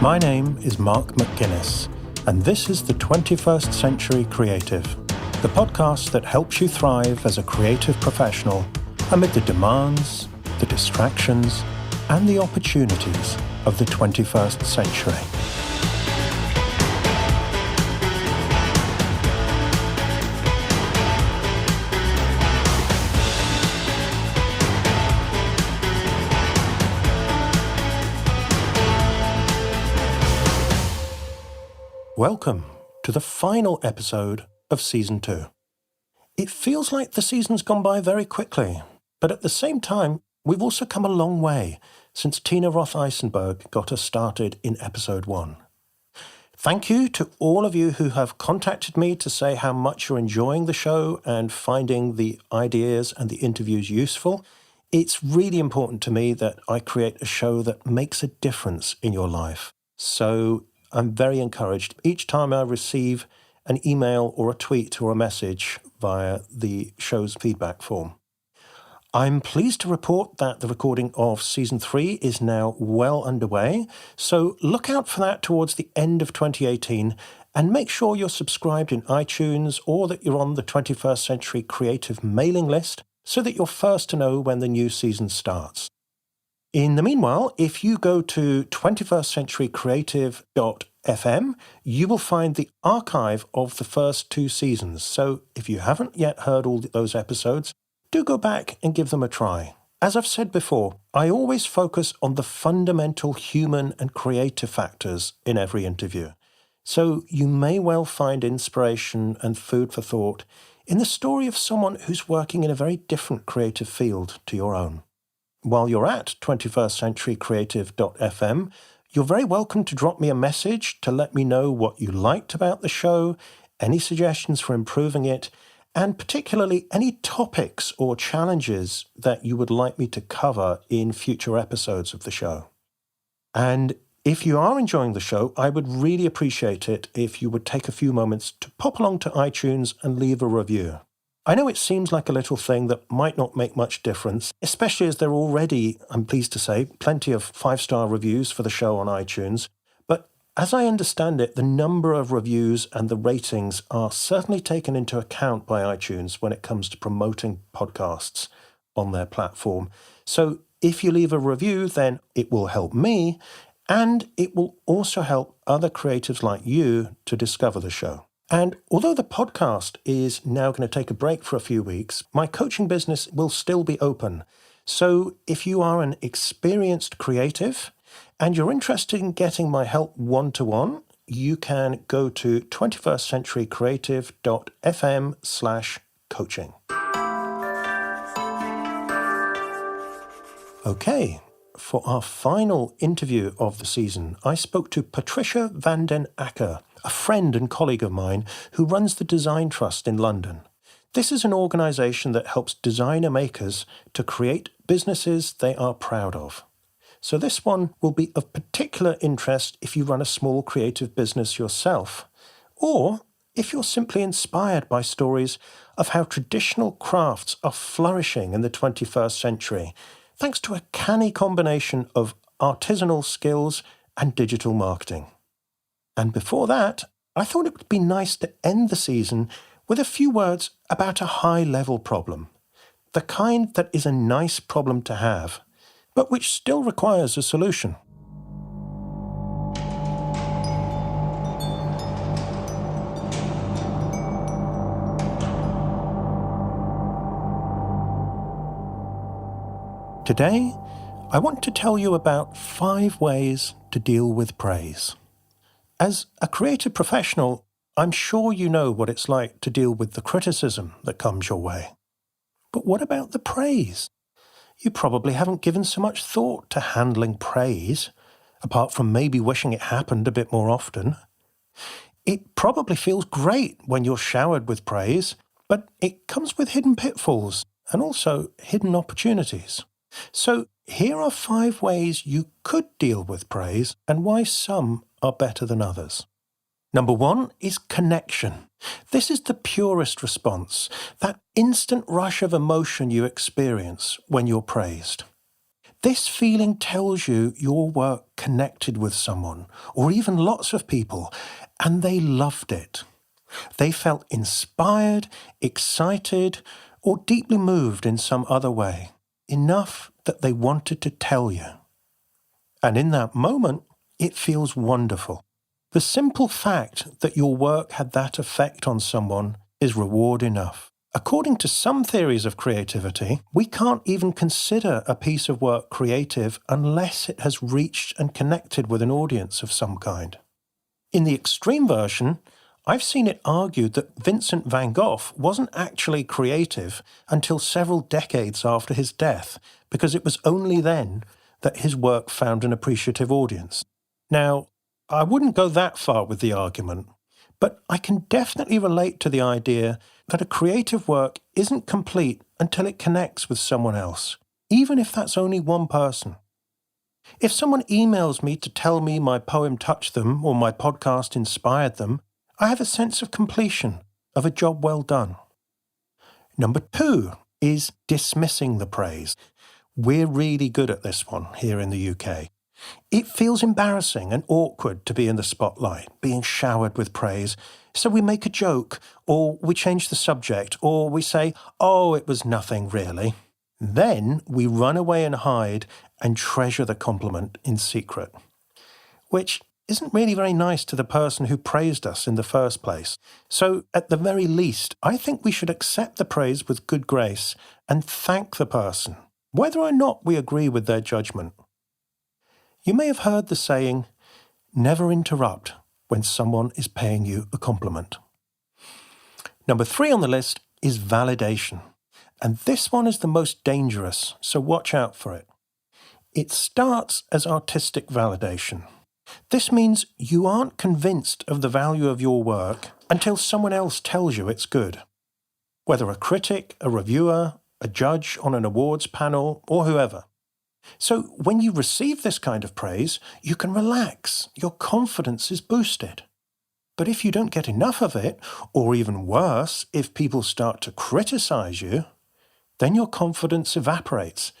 My name is Mark McGuinness, and this is the 21st Century Creative, the podcast that helps you thrive as a creative professional amid the demands, the distractions, and the opportunities of the 21st century. Welcome to the final episode of Season 2. It feels like the season's gone by very quickly, but at the same time, we've also come a long way since Tina Roth-Eisenberg got us started in Episode 1. Thank you to all of you who have contacted me to say how much you're enjoying the show and finding the ideas and the interviews useful. It's really important to me that I create a show that makes a difference in your life. So I'm very encouraged each time I receive an email or a tweet or a message via the show's feedback form. I'm pleased to report that the recording of Season 3 is now well underway, so look out for that towards the end of 2018 and make sure you're subscribed in iTunes or that you're on the 21st Century Creative mailing list so that you're first to know when the new season starts. In the meanwhile, if you go to 21stcenturycreative.fm, you will find the archive of the first 2 seasons. So if you haven't yet heard all those episodes, do go back and give them a try. As I've said before, I always focus on the fundamental human and creative factors in every interview. So you may well find inspiration and food for thought in the story of someone who's working in a very different creative field to your own. While you're at 21stcenturycreative.fm, you're very welcome to drop me a message to let me know what you liked about the show, any suggestions for improving it, and particularly any topics or challenges that you would like me to cover in future episodes of the show. And if you are enjoying the show, I would really appreciate it if you would take a few moments to pop along to iTunes and leave a review. I know it seems like a little thing that might not make much difference, especially as there are already, I'm pleased to say, plenty of 5-star reviews for the show on iTunes. But as I understand it, the number of reviews and the ratings are certainly taken into account by iTunes when it comes to promoting podcasts on their platform. So if you leave a review, then it will help me, and it will also help other creatives like you to discover the show. And although the podcast is now going to take a break for a few weeks, my coaching business will still be open. So if you are an experienced creative and you're interested in getting my help one-to-one, you can go to 21stcenturycreative.fm/coaching. Okay, for our final interview of the season, I spoke to Patricia van den Akker, a friend and colleague of mine who runs the Design Trust in London. This is an organisation that helps designer makers to create businesses they are proud of. So this one will be of particular interest if you run a small creative business yourself, or if you're simply inspired by stories of how traditional crafts are flourishing in the 21st century, thanks to a canny combination of artisanal skills and digital marketing. And before that, I thought it would be nice to end the season with a few words about a high-level problem, the kind that is a nice problem to have, but which still requires a solution. Today, I want to tell you about 5 ways to deal with praise. As a creative professional, I'm sure you know what it's like to deal with the criticism that comes your way. But what about the praise? You probably haven't given so much thought to handling praise, apart from maybe wishing it happened a bit more often. It probably feels great when you're showered with praise, but it comes with hidden pitfalls and also hidden opportunities. So here are 5 ways you could deal with praise and why some are better than others. Number 1 is connection. This is the purest response, that instant rush of emotion you experience when you're praised. This feeling tells you your work connected with someone, or even lots of people, and they loved it. They felt inspired, excited, or deeply moved in some other way, enough that they wanted to tell you. And in that moment, it feels wonderful. The simple fact that your work had that effect on someone is reward enough. According to some theories of creativity, we can't even consider a piece of work creative unless it has reached and connected with an audience of some kind. In the extreme version, I've seen it argued that Vincent van Gogh wasn't actually creative until several decades after his death, because it was only then that his work found an appreciative audience. Now, I wouldn't go that far with the argument, but I can definitely relate to the idea that a creative work isn't complete until it connects with someone else, even if that's only one person. If someone emails me to tell me my poem touched them or my podcast inspired them, I have a sense of completion, of a job well done. Number 2 is dismissing the praise. We're really good at this one here in the UK. It feels embarrassing and awkward to be in the spotlight, being showered with praise. So we make a joke, or we change the subject, or we say, "Oh, it was nothing really." Then we run away and hide and treasure the compliment in secret, which isn't really very nice to the person who praised us in the first place. So at the very least, I think we should accept the praise with good grace and thank the person, whether or not we agree with their judgment. You may have heard the saying, never interrupt when someone is paying you a compliment. Number 3 on the list is validation. And this one is the most dangerous, so watch out for it. It starts as artistic validation. This means you aren't convinced of the value of your work until someone else tells you it's good. Whether a critic, a reviewer, a judge on an awards panel, or whoever. So when you receive this kind of praise, you can relax, your confidence is boosted. But if you don't get enough of it, or even worse, if people start to criticize you, then your confidence evaporates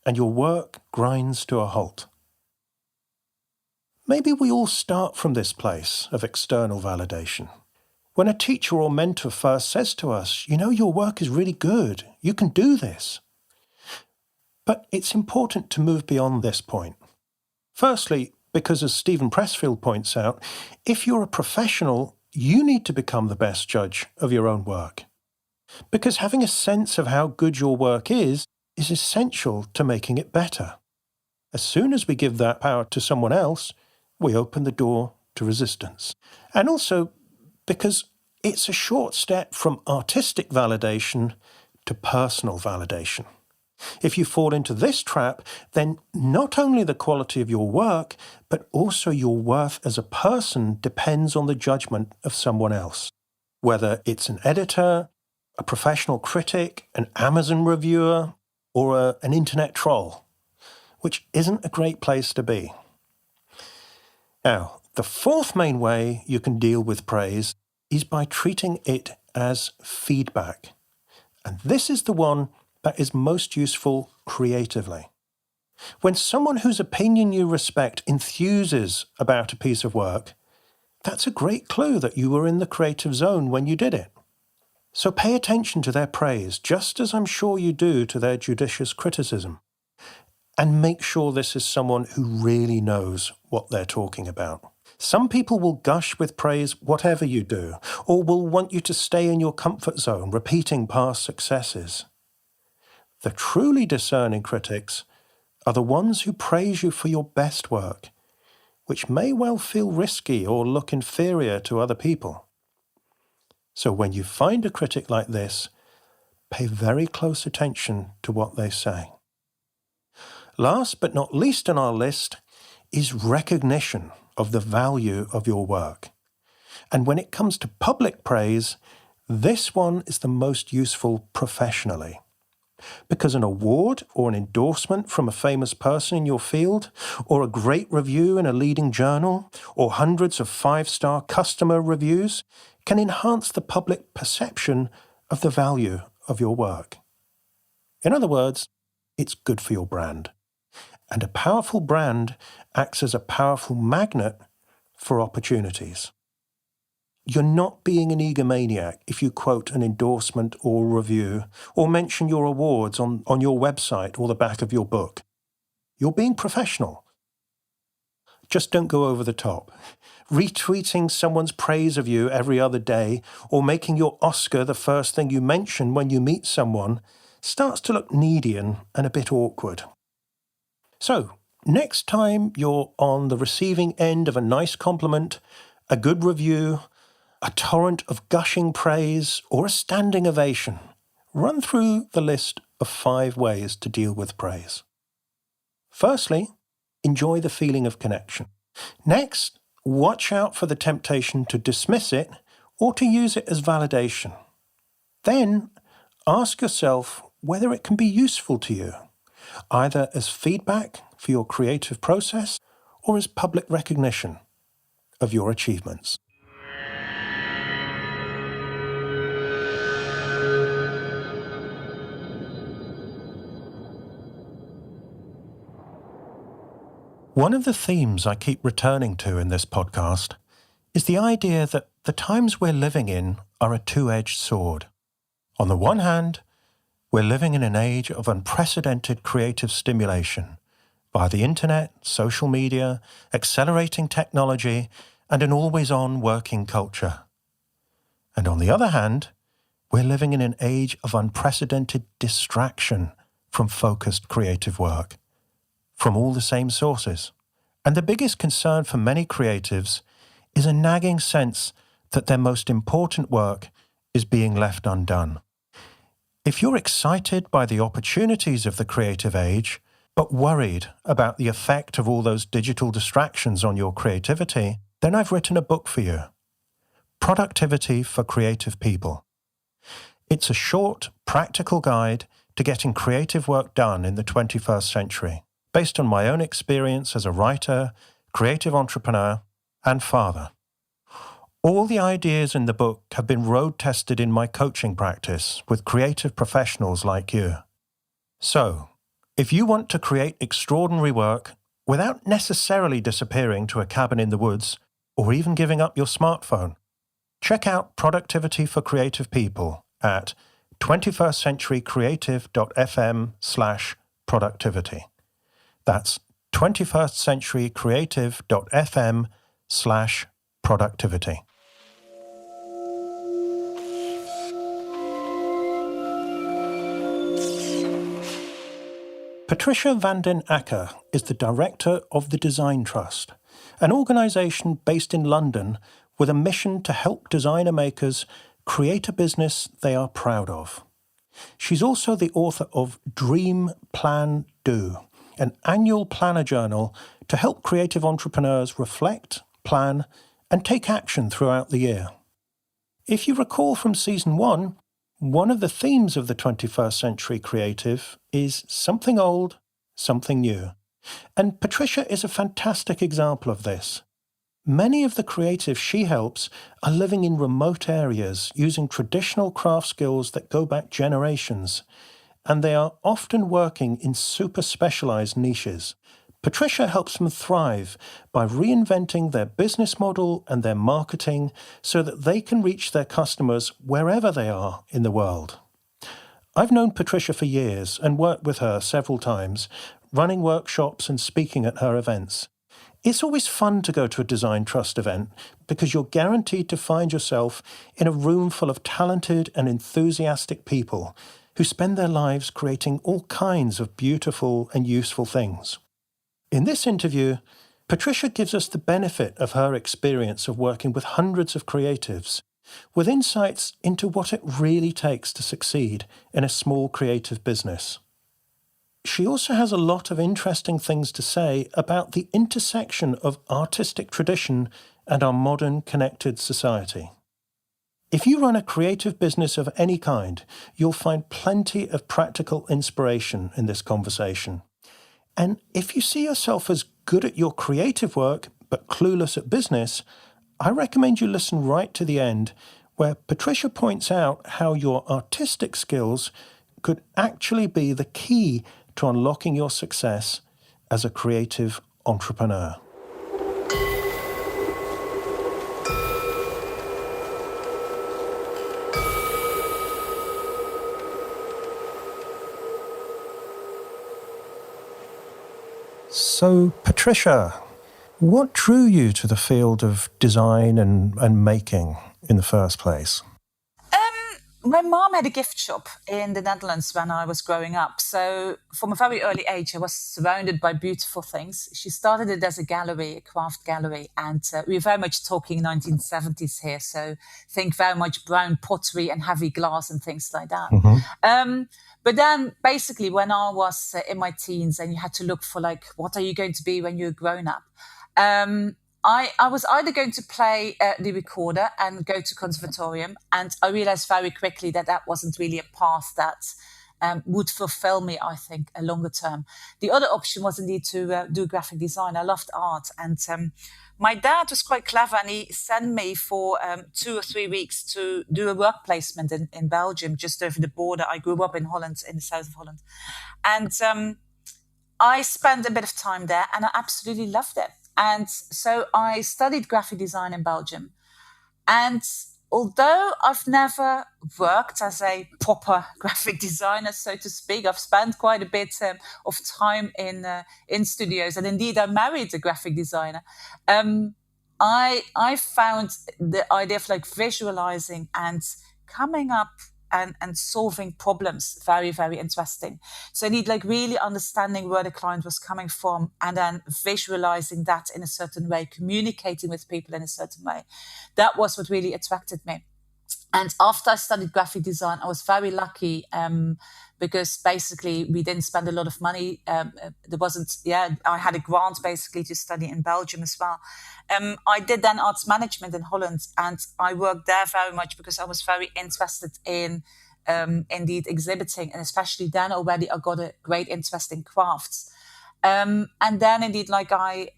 and your work grinds to a halt. Maybe we all start from this place of external validation. When a teacher or mentor first says to us, your work is really good, you can do this. But it's important to move beyond this point. Firstly, because as Stephen Pressfield points out, if you're a professional, you need to become the best judge of your own work. Because having a sense of how good your work is essential to making it better. As soon as we give that power to someone else, we open the door to resistance. And also because it's a short step from artistic validation to personal validation. If you fall into this trap, then not only the quality of your work, but also your worth as a person depends on the judgment of someone else. Whether it's an editor, a professional critic, an Amazon reviewer, or an internet troll, which isn't a great place to be. Now, the 4th main way you can deal with praise is by treating it as feedback. And this is the one that is most useful creatively. When someone whose opinion you respect enthuses about a piece of work, that's a great clue that you were in the creative zone when you did it. So pay attention to their praise, just as I'm sure you do to their judicious criticism. And make sure this is someone who really knows what they're talking about. Some people will gush with praise whatever you do, or will want you to stay in your comfort zone, repeating past successes. The truly discerning critics are the ones who praise you for your best work, which may well feel risky or look inferior to other people. So when you find a critic like this, pay very close attention to what they say. Last but not least on our list is recognition of the value of your work. And when it comes to public praise, this one is the most useful professionally. Because an award or an endorsement from a famous person in your field, or a great review in a leading journal, or hundreds of 5-star customer reviews can enhance the public perception of the value of your work. In other words, it's good for your brand. And a powerful brand acts as a powerful magnet for opportunities. You're not being an egomaniac if you quote an endorsement or review or mention your awards on your website or the back of your book. You're being professional. Just don't go over the top. Retweeting someone's praise of you every other day or making your Oscar the first thing you mention when you meet someone starts to look needy and a bit awkward. So, next time you're on the receiving end of a nice compliment, a good review, a torrent of gushing praise, or a standing ovation, run through the list of 5 ways to deal with praise. Firstly, enjoy the feeling of connection. Next, watch out for the temptation to dismiss it or to use it as validation. Then, ask yourself whether it can be useful to you, either as feedback for your creative process or as public recognition of your achievements. One of the themes I keep returning to in this podcast is the idea that the times we're living in are a two-edged sword. On the one hand, we're living in an age of unprecedented creative stimulation via the internet, social media, accelerating technology, and an always-on working culture. And on the other hand, we're living in an age of unprecedented distraction from focused creative work, from all the same sources. And the biggest concern for many creatives is a nagging sense that their most important work is being left undone. If you're excited by the opportunities of the creative age, but worried about the effect of all those digital distractions on your creativity, then I've written a book for you, Productivity for Creative People. It's a short, practical guide to getting creative work done in the 21st century, based on my own experience as a writer, creative entrepreneur, and father. All the ideas in the book have been road-tested in my coaching practice with creative professionals like you. So, if you want to create extraordinary work without necessarily disappearing to a cabin in the woods or even giving up your smartphone, check out Productivity for Creative People at 21stcenturycreative.fm/productivity. That's 21stcenturycreative.fm/productivity. Patricia van den Akker is the director of the Design Trust, an organisation based in London with a mission to help designer makers create a business they are proud of. She's also the author of Dream, Plan, Do, an annual planner journal to help creative entrepreneurs reflect, plan, and take action throughout the year. If you recall from Season 1, one of the themes of the 21st Century Creative is something old, something new. And Patricia is a fantastic example of this. Many of the creatives she helps are living in remote areas using traditional craft skills that go back generations, and they are often working in super-specialised niches. Patricia helps them thrive by reinventing their business model and their marketing so that they can reach their customers wherever they are in the world. I've known Patricia for years and worked with her several times, running workshops and speaking at her events. It's always fun to go to a Design Trust event because you're guaranteed to find yourself in a room full of talented and enthusiastic people who spend their lives creating all kinds of beautiful and useful things. In this interview, Patricia gives us the benefit of her experience of working with hundreds of creatives, with insights into what it really takes to succeed in a small creative business. She also has a lot of interesting things to say about the intersection of artistic tradition and our modern connected society. If you run a creative business of any kind, you'll find plenty of practical inspiration in this conversation. And if you see yourself as good at your creative work but clueless at business, I recommend you listen right to the end, where Patricia points out how your artistic skills could actually be the key to unlocking your success as a creative entrepreneur? So, Patricia, what drew you to the field of design and making in the first place? My mom had a gift shop in the Netherlands when I was growing up. So from a very early age, I was surrounded by beautiful things. She started it as a gallery, a craft gallery. And we're very much talking 1970s here. So think very much brown pottery and heavy glass and things like that. Mm-hmm. But then basically when I was in my teens and you had to look for like, what are you going to be when you're grown up? I was either going to play the recorder and go to conservatorium, and I realized very quickly that that wasn't really a path that would fulfill me, I think, a longer term. The other option was indeed to do graphic design. I loved art, and my dad was quite clever, and he sent me for 2 or 3 weeks to do a work placement in Belgium, just over the border. I grew up in Holland, in the south of Holland. And I spent a bit of time there, and I absolutely loved it. And so I studied graphic design in Belgium. And although I've never worked as a proper graphic designer, so to speak, I've spent quite a bit of time in studios. And indeed, I married a graphic designer. I found the idea of like visualizing and coming up and solving problems very, very interesting. So I need like really understanding where the client was coming from and then visualizing that in a certain way, communicating with people in a certain way. That was what really attracted me. And after I studied graphic design, I was very lucky because basically we didn't spend a lot of money. I had a grant basically to study in Belgium as well. I did then arts management in Holland, and I worked there very much because I was very interested in indeed exhibiting, and especially then already I got a great interest in crafts. And then indeed, like I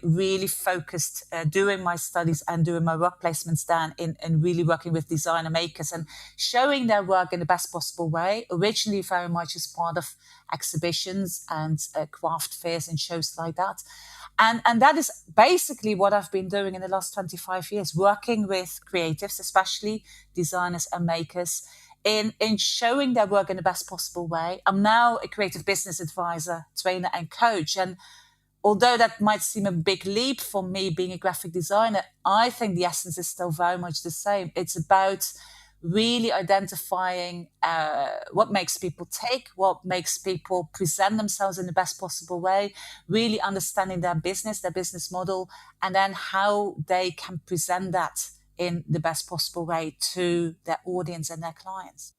really focused doing my studies and doing my work placements then in really working with designer makers and showing their work in the best possible way, originally very much as part of exhibitions and craft fairs and shows like that. And that is basically what I've been doing in the last 25 years, working with creatives, especially designers and makers, in showing their work in the best possible way. I'm now a creative business advisor, trainer and coach. And although that might seem a big leap for me being a graphic designer, I think the essence is still very much the same. It's about really identifying what makes people tick, what makes people present themselves in the best possible way, really understanding their business model, and then how they can present that in the best possible way to their audience and their clients.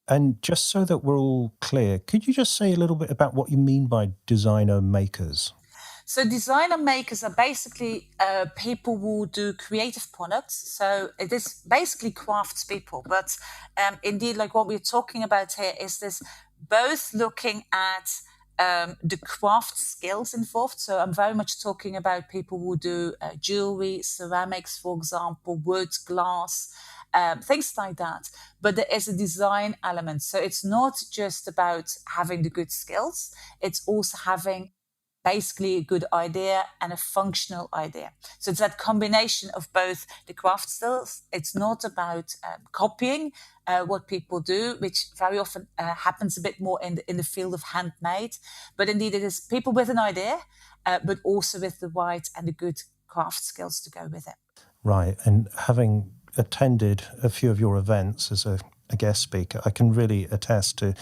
And just so that we're all clear, could you just say a little bit about what you mean by designer makers? So designer makers are basically people who do creative products. So it is basically crafts people. But indeed, like what we're talking about here is this both looking at the craft skills involved. So I'm very much talking about people who do jewelry, ceramics, for example, wood, glass, things like that. But there is a design element. So it's not just about having the good skills. It's also having basically a good idea and a functional idea. So it's that combination of both the craft skills. It's not about copying what people do, which very often happens a bit more in the field of handmade. But indeed, it is people with an idea, but also with the right and the good craft skills to go with it. Right. And having attended a few of your events as a guest speaker, I can really attest to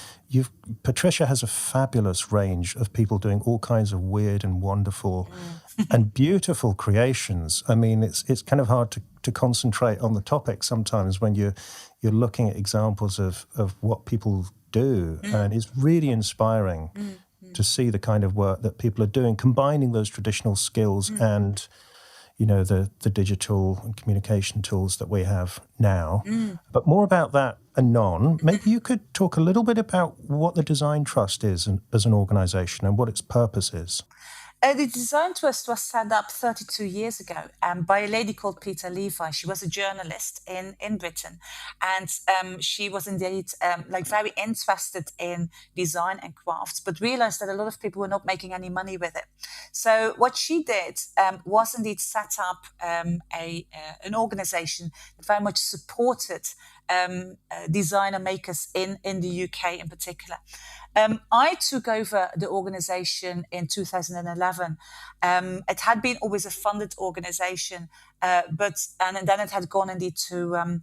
Patricia has a fabulous range of people doing all kinds of weird and wonderful and beautiful creations. I mean, it's kind of hard to concentrate on the topic sometimes when you're looking at examples of what people do, and it's really inspiring to see the kind of work that people are doing, combining those traditional skills and the digital and communication tools that we have now. But more about that anon. Maybe you could talk a little bit about what the Design Trust is as an organisation and what its purpose is. The Design Trust was set up 32 years ago by a lady called Peter Levi. She was a journalist in Britain, and she was indeed like very interested in design and crafts, but realized that a lot of people were not making any money with it. So what she did was indeed set up an organization that very much supported designer makers in the UK in particular. I took over the organization in 2011. It had been always a funded organization, and then it had gone indeed to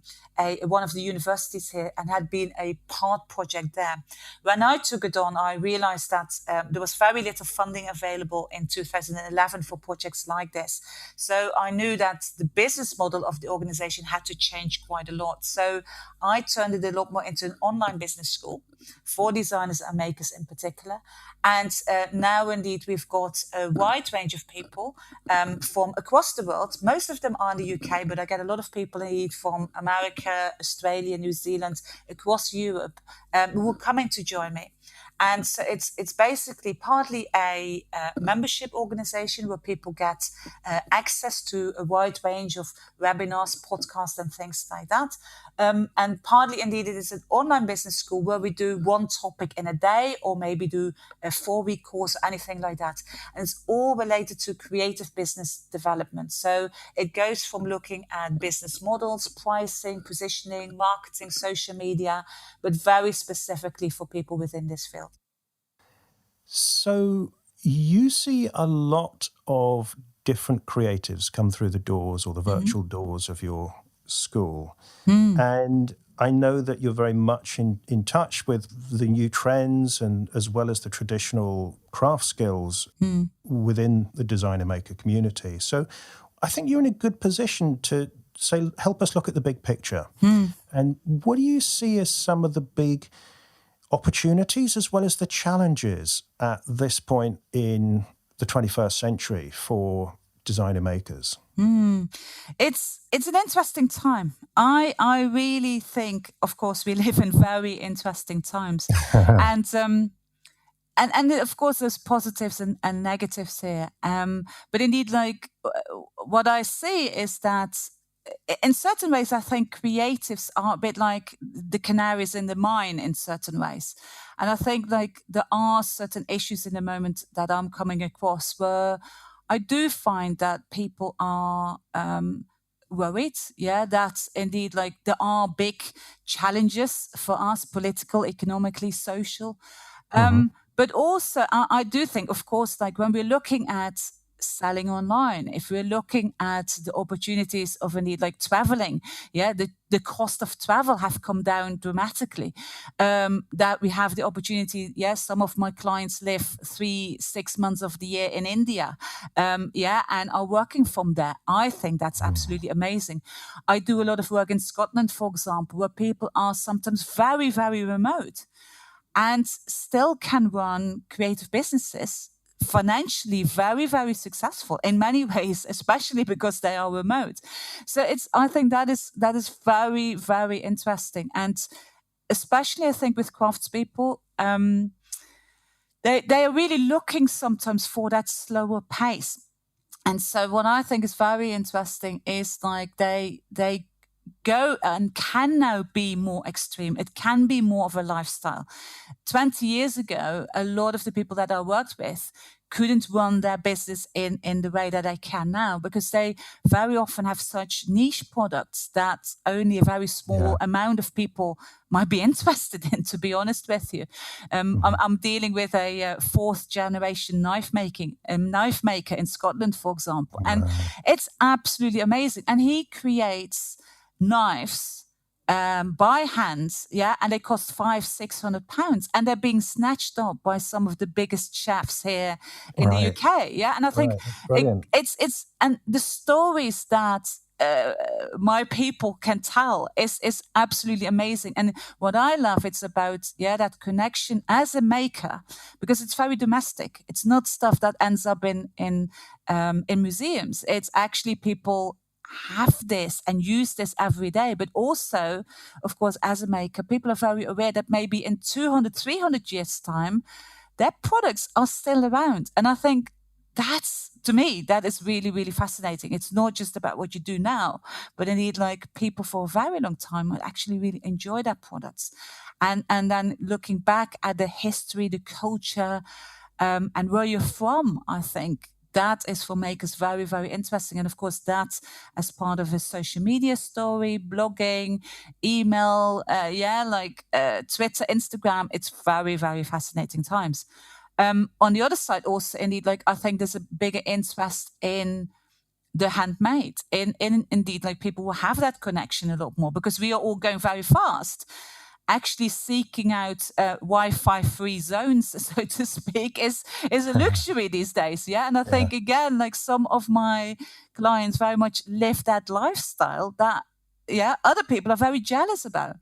one of the universities here and had been a part project there. When I took it on, I realized that there was very little funding available in 2011 for projects like this. So I knew that the business model of the organization had to change quite a lot. So I turned it a lot more into an online business school for designers and makers in particular. And now, indeed, we've got a wide range of people from across the world. Most of them are in the UK, but I get a lot of people indeed from America, Australia, New Zealand, across Europe, who are coming to join me. And so it's basically partly a membership organization where people get access to a wide range of webinars, podcasts, and things like that. And partly, indeed, it is an online business school where we do one topic in a day, or maybe do a 4-week course or anything like that. And it's all related to creative business development. So it goes from looking at business models, pricing, positioning, marketing, social media, but very specifically for people within this field. So you see a lot of different creatives come through the doors or the virtual doors of your school. And I know that you're very much in touch with the new trends and as well as the traditional craft skills within the designer maker community. So I think you're in a good position to say, help us look at the big picture. And what do you see as some of the big opportunities as well as the challenges at this point in the 21st century for designer makers? It's an interesting time. I really think, of course, we live in very interesting times, and of course there's positives and negatives here. But indeed, like what I see is that in certain ways, I think creatives are a bit like the canaries in the mine in certain ways. And I think like there are certain issues in the moment that I'm coming across where I do find that people are worried, that indeed like there are big challenges for us, political, economically, social. But also I do think, of course, like when we're looking at selling online, if we're looking at the opportunities of indeed like traveling, the cost of travel have come down dramatically. That we have the opportunity, some of my clients live 3-6 months of the year in India, and are working from there. I think that's absolutely amazing. I do a lot of work in Scotland, for example, where people are sometimes very, very remote and still can run creative businesses financially very, very successful in many ways, especially because they are remote. So I think that is very, very interesting. And especially I think with craftspeople, they are really looking sometimes for that slower pace. And so what I think is very interesting is like they go and can now be more extreme. It can be more of a lifestyle. 20 years ago, a lot of the people that I worked with couldn't run their business in the way that they can now, because they very often have such niche products that only a very small amount of people might be interested in, to be honest with you. I'm dealing with a 4th generation knife maker in Scotland, for example. And it's absolutely amazing. And he creates knives by hand, and they cost £500-600, and they're being snatched up by some of the biggest chefs here in the UK. And I think it's and the stories that my people can tell is absolutely amazing. And what I love, it's about that connection as a maker, because it's very domestic. It's not stuff that ends up in museums. It's actually people have this and use this every day. But also, of course, as a maker, people are very aware that maybe in 200-300 years' time, their products are still around. And I think that's, to me, that is really, really fascinating. It's not just about what you do now, but indeed, like, people for a very long time would actually really enjoy their products. And then looking back at the history, the culture, and where you're from, I think that is for makers very, very interesting. And of course, that's as part of a social media story, blogging, email, Twitter, Instagram. It's very, very fascinating times. On the other side, also, indeed, like, I think there's a bigger interest in the handmade, in indeed, like, people will have that connection a lot more because we are all going very fast. Actually seeking out Wi-Fi free zones, so to speak, is a luxury these days. Yeah. And I think, again, like, some of my clients very much live that lifestyle that, other people are very jealous about.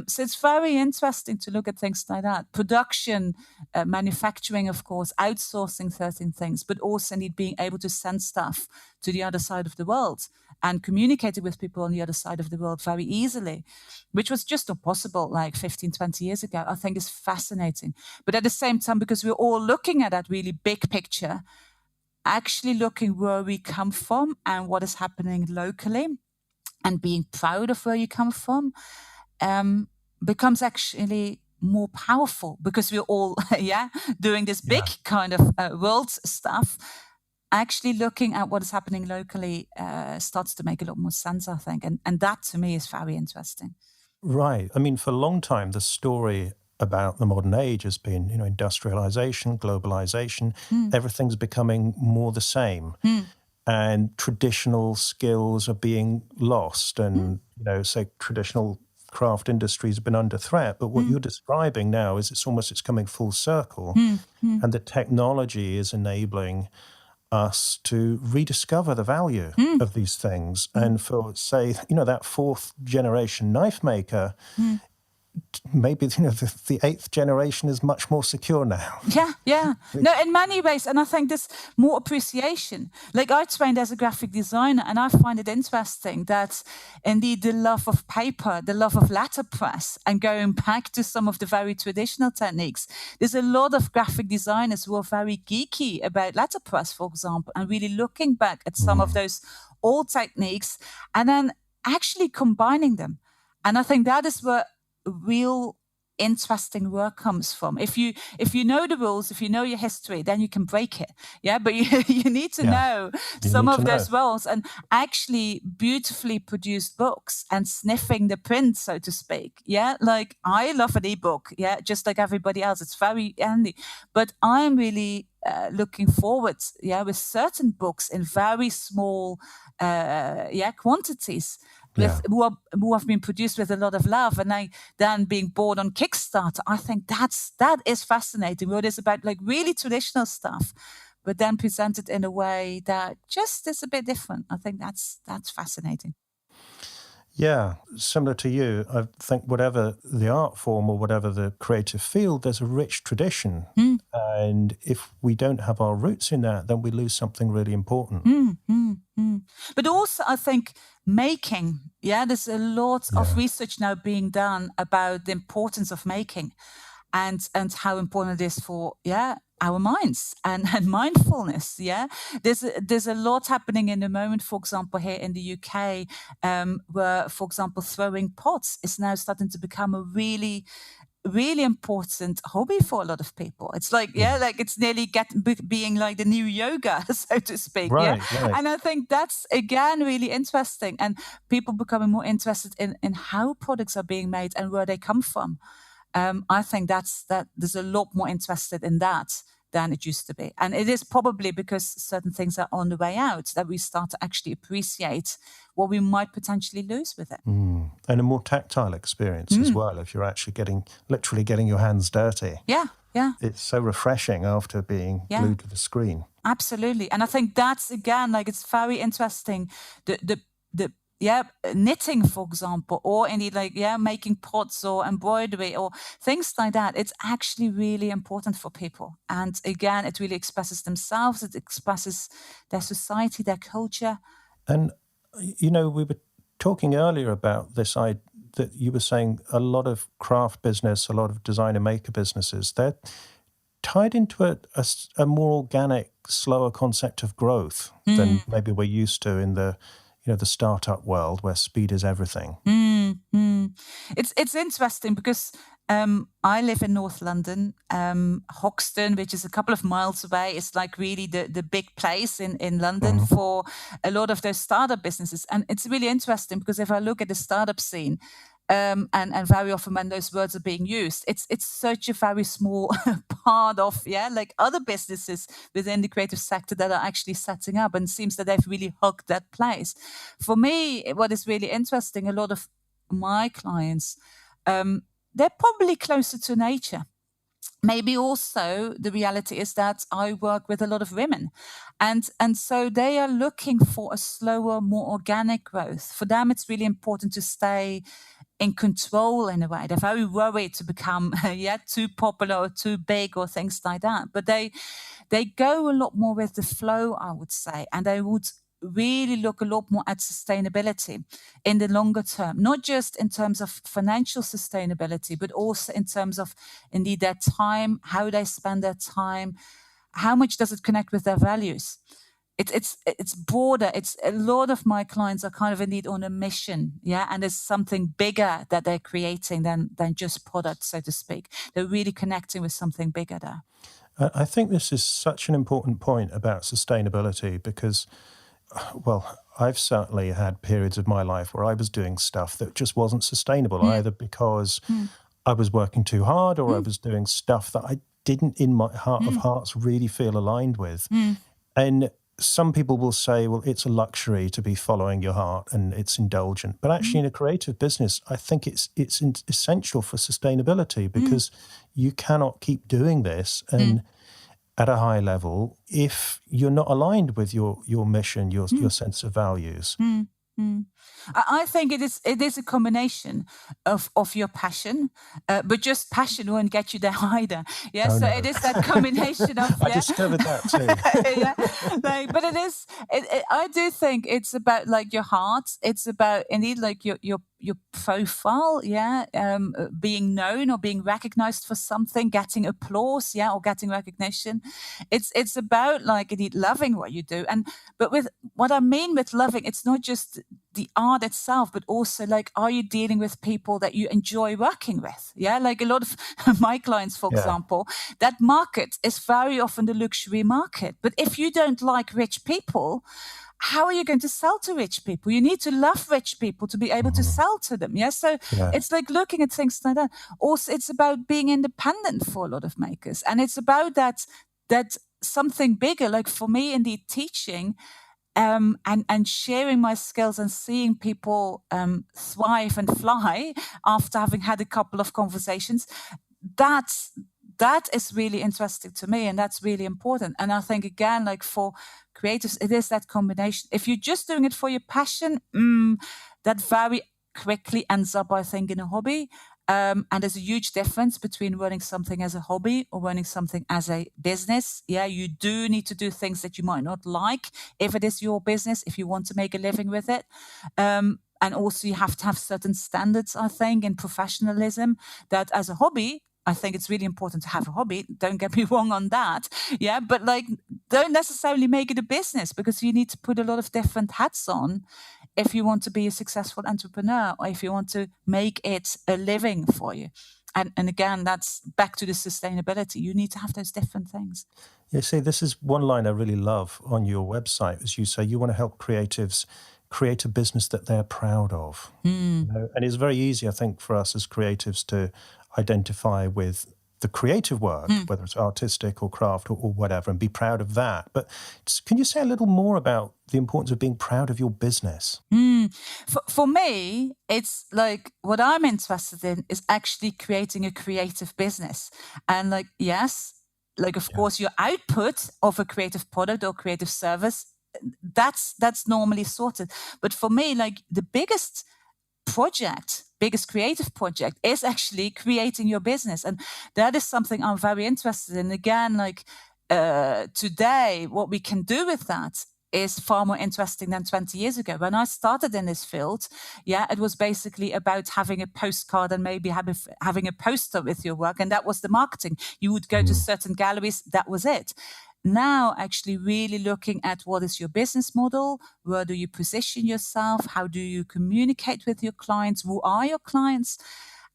So it's very interesting to look at things like that. Production, manufacturing, of course, outsourcing certain things, but also indeed being able to send stuff to the other side of the world and communicating with people on the other side of the world very easily, which was just not possible like 15, 20 years ago, I think is fascinating. But at the same time, because we're all looking at that really big picture, actually looking where we come from and what is happening locally and being proud of where you come from, becomes actually more powerful because we're all doing this big kind of world stuff. Actually looking at what is happening locally starts to make a lot more sense, I think. And that, to me, is very interesting. Right. I mean, for a long time, the story about the modern age has been, industrialization, globalization, everything's becoming more the same. And traditional skills are being lost. And, say traditional craft industries have been under threat. But what you're describing now is it's coming full circle. And the technology is enabling us to rediscover the value of these things. And for, say, that fourth generation knife maker, maybe the eighth generation is much more secure now. Yeah. No, in many ways, and I think there's more appreciation. Like, I trained as a graphic designer, and I find it interesting that indeed the love of paper, the love of letterpress, and going back to some of the very traditional techniques, there's a lot of graphic designers who are very geeky about letterpress, for example, and really looking back at some of those old techniques and then actually combining them. And I think that is where real interesting work comes from. If you know the rules, if you know your history, then you can break it. Yeah, but you need to know some of those rules, and actually beautifully produced books and sniffing the print, so to speak. Yeah, like, I love an ebook. Yeah, just like everybody else, it's very handy. But I'm really looking forward, with certain books in very small, quantities. Who have been produced with a lot of love, and then being bought on Kickstarter. I think that is fascinating. Where it is about, like, really traditional stuff, but then presented in a way that just is a bit different. I think that's fascinating. Yeah, similar to you, I think whatever the art form or whatever the creative field, there's a rich tradition. And if we don't have our roots in that, then we lose something really important. But also, I think making, there's a lot of research now being done about the importance of making and how important it is for, our minds and mindfulness. There's a lot happening in the moment, for example, here in the UK, where, for example, throwing pots is now starting to become a really, really important hobby for a lot of people. It's like, like, it's nearly being like the new yoga, so to speak. Right. And I think that's, again, really interesting, and people becoming more interested in how products are being made and where they come from. I think that there's a lot more interested in that than it used to be. And it is probably because certain things are on the way out that we start to actually appreciate what we might potentially lose with it. And a more tactile experience as well, if you're actually literally getting your hands dirty. Yeah. It's so refreshing after being glued to the screen. Absolutely. And I think that's, again, like, it's very interesting. The knitting, for example, or indeed, like, making pots or embroidery or things like that. It's actually really important for people. And again, it really expresses themselves. It expresses their society, their culture. And, we were talking earlier about this that you were saying a lot of craft business, a lot of designer maker businesses, they're tied into a more organic, slower concept of growth than maybe we're used to in the startup world where speed is everything. It's interesting because I live in North London. Hoxton, which is a couple of miles away, is like really the big place in London for a lot of those startup businesses. And it's really interesting because if I look at the startup scene, and very often when those words are being used, it's such a very small part of like other businesses within the creative sector that are actually setting up, and it seems that they've really hugged that place. For me, what is really interesting, a lot of my clients, they're probably closer to nature. Maybe also the reality is that I work with a lot of women, and so they are looking for a slower, more organic growth. For them, it's really important to stay in control in a way. They're very worried to become too popular or too big or things like that. But they go a lot more with the flow, I would say, and they would really look a lot more at sustainability in the longer term, not just in terms of financial sustainability, but also in terms of indeed their time, how they spend their time, how much does it connect with their values. It's broader. It's a lot of my clients are kind of indeed on a mission, and there's something bigger that they're creating than just products, so to speak. They're really connecting with something bigger there. I think this is such an important point about sustainability because, well, I've certainly had periods of my life where I was doing stuff that just wasn't sustainable, either because I was working too hard or I was doing stuff that I didn't, in my heart of hearts, really feel aligned with. And some people will say, well, it's a luxury to be following your heart and it's indulgent. But actually, in a creative business, I think it's essential for sustainability because you cannot keep doing this and at a high level if you're not aligned with your mission, your sense of values. I think it is a combination of your passion, but just passion won't get you there either. Yeah, Oh, so no. it is that combination of I discovered that too. but it is. I do think it's about like your heart. It's about indeed like your profile, being known or being recognized for something, getting applause, or getting recognition. It's about like indeed loving what you do, but with what I mean with loving, it's not just the art itself, but also like, are you dealing with people that you enjoy working with? Yeah, like a lot of my clients, for example, that market is very often the luxury market. But if you don't like rich people, how are you going to sell to rich people? You need to love rich people to be able to sell to them. Yeah. So it's like looking at things like that. Also, it's about being independent for a lot of makers. And it's about that something bigger, like for me, indeed, teaching and sharing my skills and seeing people thrive and fly after having had a couple of conversations. That is really interesting to me, and that's really important. And I think, again, like for creatives, it is that combination. If you're just doing it for your passion, that very quickly ends up, I think, in a hobby. And there's a huge difference between running something as a hobby or running something as a business. Yeah, you do need to do things that you might not like if it is your business, if you want to make a living with it. And also you have to have certain standards, I think, in professionalism that as a hobby, I think it's really important to have a hobby. Don't get me wrong on that. Yeah, but like, don't necessarily make it a business because you need to put a lot of different hats on if you want to be a successful entrepreneur or if you want to make it a living for you. And again, that's back to the sustainability. You need to have those different things. Yeah, see, this is one line I really love on your website, as you say, you want to help creatives create a business that they're proud of. You know? And it's very easy, I think, for us as creatives to identify with the creative work, whether it's artistic or craft or whatever, and be proud of that. But can you say a little more about the importance of being proud of your business? For me, it's like what I'm interested in is actually creating a creative business. And like, yes, like, of course, your output of a creative product or creative service, that's normally sorted. But for me, like the biggest creative project is actually creating your business. And that is something I'm very interested in. Again, like today, what we can do with that is far more interesting than 20 years ago. When I started in this field, it was basically about having a postcard and maybe having a poster with your work. And that was the marketing. You would go to certain galleries. That was it. Now, actually really looking at what is your business model, where do you position yourself, how do you communicate with your clients, who are your clients?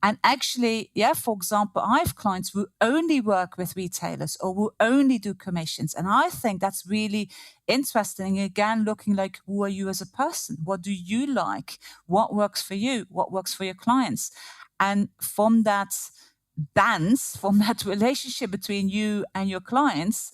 And actually, for example, I have clients who only work with retailers or who only do commissions. And I think that's really interesting. Again, looking like, who are you as a person? What do you like? What works for you? What works for your clients? And from that dance, from that relationship between you and your clients,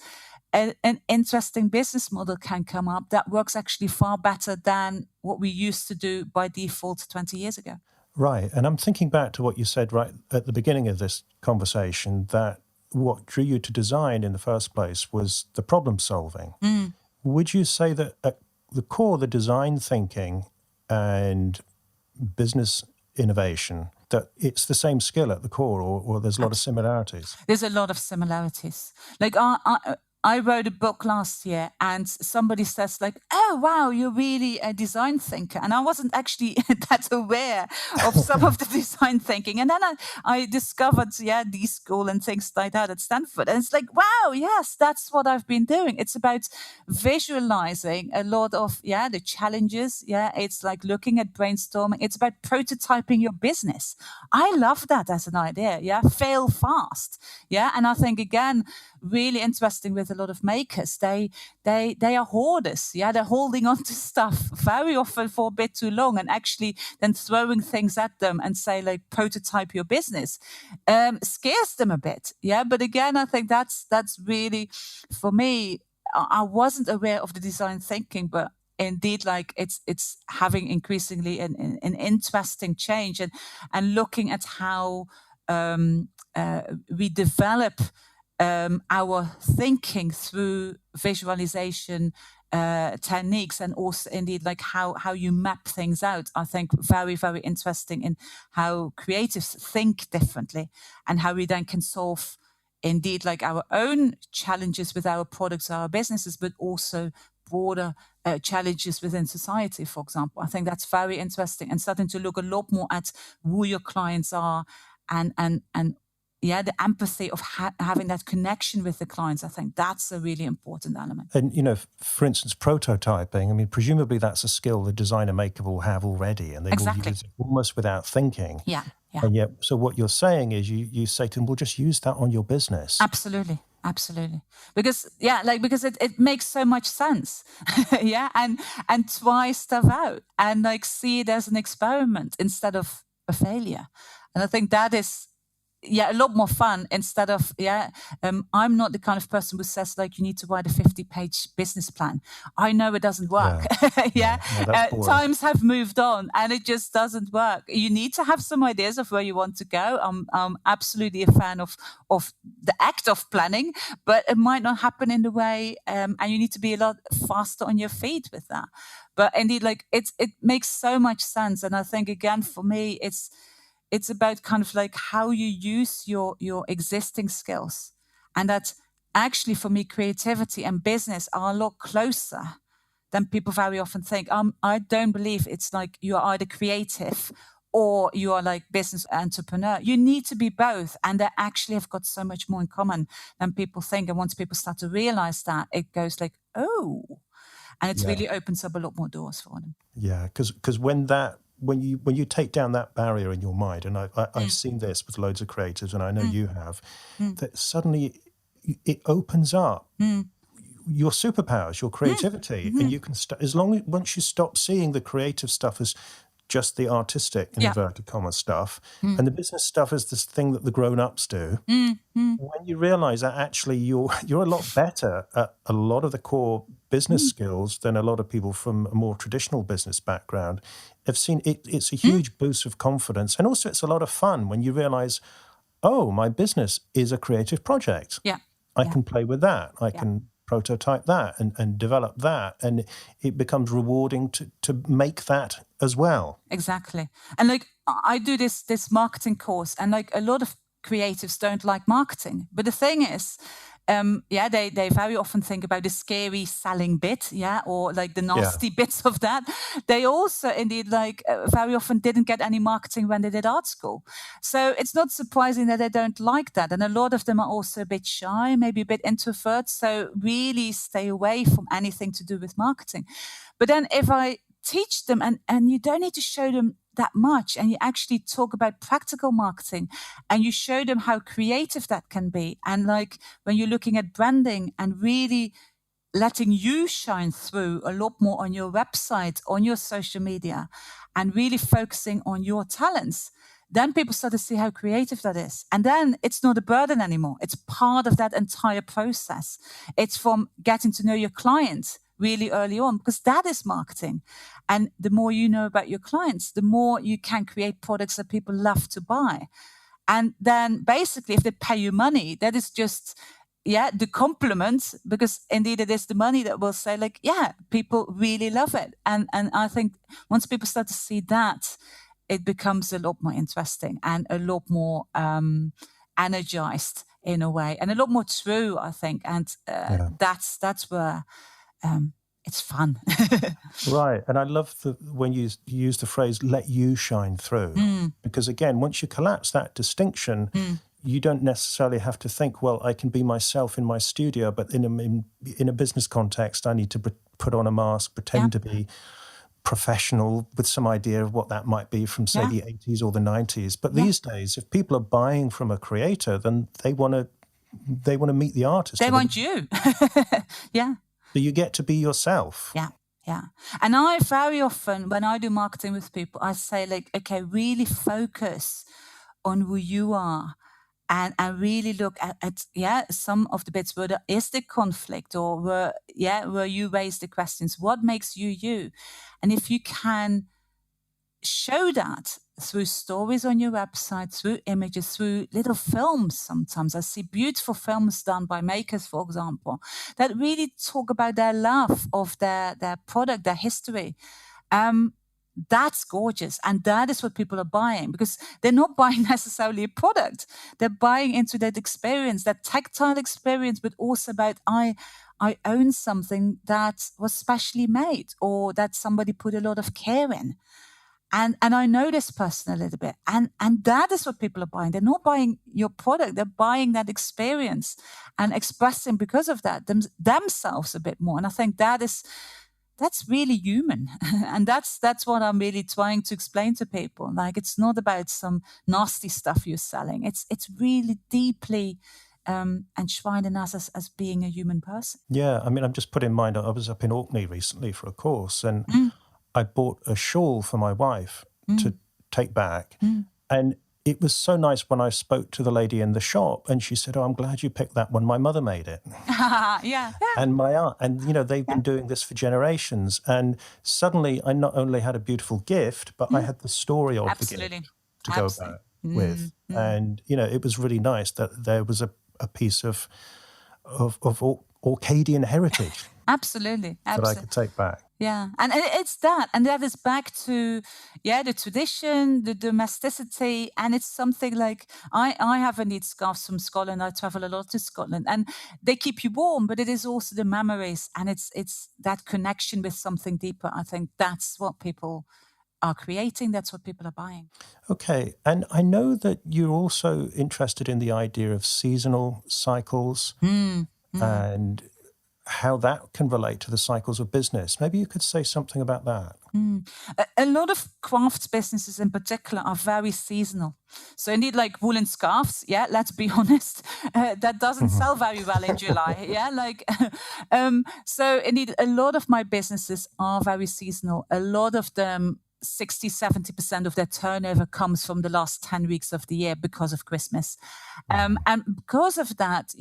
an interesting business model can come up that works actually far better than what we used to do by default 20 years ago. Right. And I'm thinking back to what you said right at the beginning of this conversation, that what drew you to design in the first place was the problem solving. Would you say that at the core, the design thinking and business innovation, that it's the same skill at the core, or there's a lot of similarities? There's a lot of similarities. Like I wrote a book last year and somebody says like, oh, wow, you're really a design thinker. And I wasn't actually that aware of some of the design thinking. And then I discovered, D-School and things like that at Stanford. And it's like, wow, yes, that's what I've been doing. It's about visualizing a lot of, the challenges. It's like looking at brainstorming. It's about prototyping your business. I love that as an idea. Fail fast. And I think, again, really interesting with a lot of makers. They are hoarders. They're holding on to stuff very often for a bit too long, and actually then throwing things at them and say like, prototype your business, scares them a bit. But again, I think that's really, for me, I wasn't aware of the design thinking, but indeed, like it's having increasingly an interesting change, and looking at how we develop our thinking through visualization techniques, and also indeed like how you map things out. I think very, very interesting in how creatives think differently, and how we then can solve indeed like our own challenges with our products, our businesses, but also broader challenges within society, for example. I think that's very interesting, and starting to look a lot more at who your clients are, and the empathy of having that connection with the clients. I think that's a really important element. And, for instance, prototyping, I mean, presumably that's a skill the designer maker will have already, and they will use it almost without thinking. Yeah. And yet, so what you're saying is you say to them, well, just use that on your business. Absolutely. Because it makes so much sense. And try stuff out, and like see it as an experiment instead of a failure. And I think that is a lot more fun, instead of I'm not the kind of person who says like, you need to write a 50-page business plan. I know it doesn't work. Times have moved on, and it just doesn't work. You need to have some ideas of where you want to go. I'm absolutely a fan of the act of planning, but it might not happen in the way, and you need to be a lot faster on your feet with that. But indeed, like it makes so much sense. And I think, again, for me, it's about kind of like how you use your existing skills. And that actually, for me, creativity and business are a lot closer than people very often think. I don't believe it's like you are either creative or you are like business entrepreneur. You need to be both. And they actually have got so much more in common than people think. And once people start to realize that, it goes like, oh, and it really opens up a lot more doors for them. Yeah, because when you take down that barrier in your mind, and I've seen this with loads of creatives, and I know you have, that suddenly it opens up your superpowers, your creativity, and you can once you stop seeing the creative stuff as just the artistic, in inverted commas, stuff, and the business stuff is this thing that the grown-ups do. When you realize that actually you're a lot better at a lot of the core business skills than a lot of people from a more traditional business background have seen, it's a huge boost of confidence. And also it's a lot of fun when you realize, oh, my business is a creative project. I can play with that. I can prototype that and develop that, and it becomes rewarding to make that as well. Exactly. And like I do this marketing course, and like a lot of creatives don't like marketing, but the thing is, they very often think about the scary selling bit, or like the Yeah. nasty bits of that. They also indeed very often didn't get any marketing when they did art school. So it's not surprising that they don't like that. And a lot of them are also a bit shy, maybe a bit introvert. So really stay away from anything to do with marketing. But then if I teach them, and you don't need to show them that much, and you actually talk about practical marketing, and you show them how creative that can be. And like when you're looking at branding and really letting you shine through a lot more on your website, on your social media, and really focusing on your talents, then people start to see how creative that is. And then it's not a burden anymore. It's part of that entire process. It's from getting to know your client really early on, because that is marketing. And the more you know about your clients, the more you can create products that people love to buy. And then basically, if they pay you money, that is just, the compliment, because indeed it is the money that will say like, people really love it. And I think once people start to see that, it becomes a lot more interesting and a lot more energized in a way, and a lot more true, I think. And that's where it's fun. Right. And I love when you use the phrase, let you shine through. Because again, once you collapse that distinction, you don't necessarily have to think, well, I can be myself in my studio, but in a business context, I need to put on a mask, pretend to be professional with some idea of what that might be from, say, the 80s or the 90s. But these days, if people are buying from a creator, then they want to meet the artist. They want you. So you get to be yourself. Yeah. And I very often, when I do marketing with people, I say like, okay, really focus on who you are. And really look at some of the bits where there is the conflict, or where you raise the questions. What makes you you? And if you can show that through stories on your website, through images, through little films. Sometimes I see beautiful films done by makers, for example, that really talk about their love of their product, their history. That's gorgeous. And that is what people are buying, because they're not buying necessarily a product. They're buying into that experience, that tactile experience, but also about I own something that was specially made, or that somebody put a lot of care in. And I know this person a little bit. And that is what people are buying. They're not buying your product. They're buying that experience and expressing, because of that, themselves a bit more. And I think that's really human. And that's what I'm really trying to explain to people. Like, it's not about some nasty stuff you're selling. It's really deeply enshrined in us as being a human person. Yeah, I mean, I'm just put in mind, I was up in Orkney recently for a course, and I bought a shawl for my wife to take back. And it was so nice when I spoke to the lady in the shop, and she said, "Oh, I'm glad you picked that one. My mother made it." And my aunt, and they've been doing this for generations. And suddenly I not only had a beautiful gift, but I had the story of the gift to go back with. And, it was really nice that there was a piece of Orcadian heritage. Absolutely. That I could take back. Yeah, and it's that, and that is back to the tradition, the domesticity, and it's something like I have indeed scarves from Scotland. I travel a lot to Scotland, and they keep you warm, but it is also the memories, and it's that connection with something deeper. I think that's what people are creating. That's what people are buying. Okay, and I know that you're also interested in the idea of seasonal cycles and how that can relate to the cycles of business. Maybe you could say something about that. A lot of crafts businesses in particular are very seasonal. So indeed, like woolen scarves, let's be honest, that doesn't sell very well in July. So indeed, a lot of my businesses are very seasonal. A lot of them, 60-70% of their turnover comes from the last 10 weeks of the year because of Christmas. And because of that,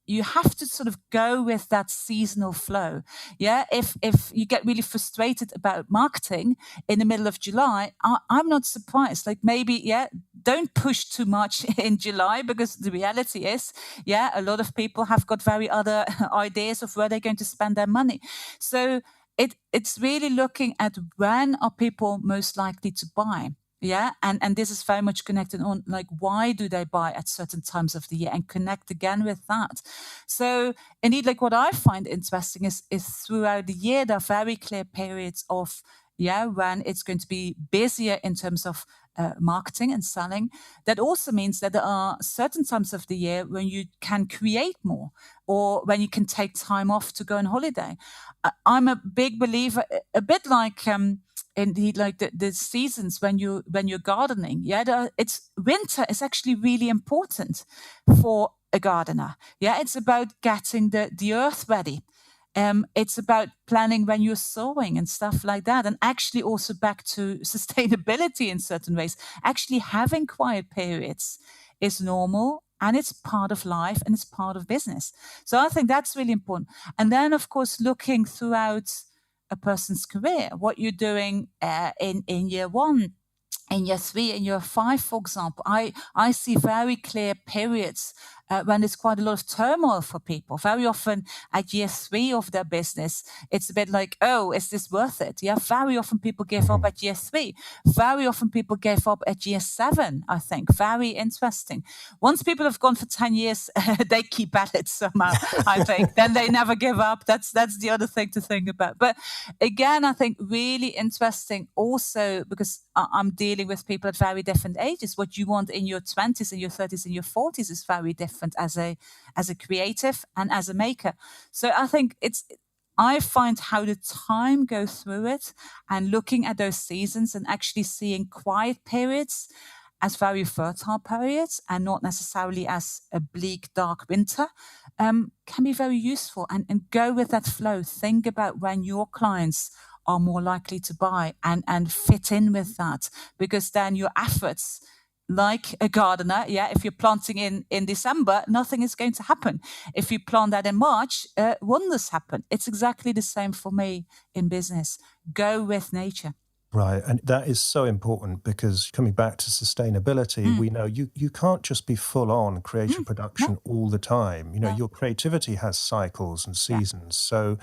you have to sort of go with that seasonal flow. If you get really frustrated about marketing in the middle of July, I'm not surprised. Like, maybe, don't push too much in July, because the reality is, a lot of people have got very other ideas of where they're going to spend their money. So it's really looking at when are people most likely to buy. Yeah, and this is very much connected on like why do they buy at certain times of the year, and connect again with that. So indeed, like what I find interesting is throughout the year there are very clear periods of when it's going to be busier in terms of marketing and selling. That also means that there are certain times of the year when you can create more, or when you can take time off to go on holiday. I'm a big believer, a bit like indeed like the seasons when you're gardening. It's winter is actually really important for a gardener. It's about getting the earth ready. It's about planning when you're sowing and stuff like that. And actually also back to sustainability in certain ways. Actually having quiet periods is normal, and it's part of life, and it's part of business. So I think that's really important. And then, of course, looking throughout a person's career, what you're doing in year one, in year 3, in year 5, for example. I see very clear periods when there's quite a lot of turmoil for people. Very often at year 3 of their business, it's a bit like, oh, is this worth it? Very often people give up at year 3. Very often people give up at year 7, I think. Very interesting. Once people have gone for 10 years, they keep at it somehow, I think. Then they never give up. That's the other thing to think about. But again, I think really interesting also because I'm dealing with people at very different ages. What you want in your 20s, in your 30s, in your 40s is very different as a creative and as a maker. So I think I find how the time goes through it, and looking at those seasons and actually seeing quiet periods as very fertile periods and not necessarily as a bleak, dark winter, can be very useful, and go with that flow. Think about when your clients are more likely to buy, and fit in with that, because then your efforts, like a gardener, if you're planting in December, nothing is going to happen. If you plant that in March, wonders happen. It's exactly the same for me in business. Go with nature. Right. And that is so important, because coming back to sustainability, we know you can't just be full on creative production all the time. Your creativity has cycles and seasons. So